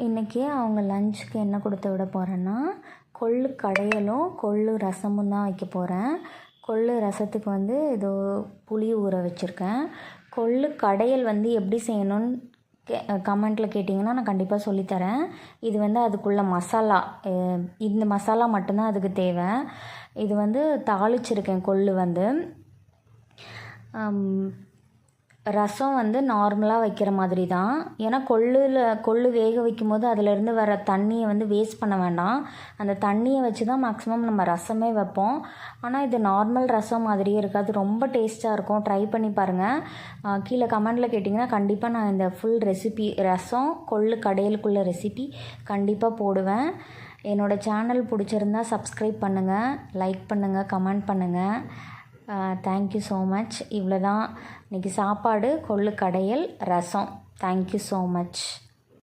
இன்றைக்கி அவங்க லஞ்சுக்கு என்ன கொடுத்து விட போகிறேன்னா கொள்ளு கடையலும் கொள்ளு ரசமும் தான் வைக்க போகிறேன். கொள்ளு ரசத்துக்கு வந்து இதோ புளி ஊற வச்சுருக்கேன். கொள்ளு கடையல் வந்து எப்படி செய்யணும்னு கமெண்ட்டில் கேட்டிங்கன்னா நான் கண்டிப்பாக சொல்லித்தரேன். இது வந்து அதுக்குள்ள மசாலா, இந்த மசாலா மட்டும்தான் அதுக்கு தேவை. இது வந்து தாளிச்சிருக்கேன். கொள்ளு வந்து ரசம் வந்து நார்மலாக வைக்கிற மாதிரி தான். ஏன்னா கொள்ளு வேக வைக்கும் போது அதிலேருந்து வர தண்ணியை வந்து வேஸ்ட் பண்ண வேண்டாம். அந்த தண்ணியை வச்சு தான் மேக்ஸிமம் நம்ம ரசமே வைப்போம். ஆனால் இது நார்மல் ரசம் மாதிரியே இருக்காது, ரொம்ப டேஸ்ட்டாக இருக்கும். ட்ரை பண்ணி பாருங்கள். கீழே கமெண்டில் கேட்டிங்கன்னா கண்டிப்பாக நான் இந்த ஃபுல் ரெசிபி ரசம் கொள்ளு கடையலுக்குள்ள ரெசிபி கண்டிப்பாக போடுவேன். என்னோடய சேனல் பிடிச்சிருந்தா சப்ஸ்கிரைப் பண்ணுங்கள், லைக் பண்ணுங்கள், கமெண்ட் பண்ணுங்கள். Thank you so much. இவ்வளோ தான் இன்றைக்கி சாப்பாடு. கொள்ளு கடையல் ரசம். Thank you so much.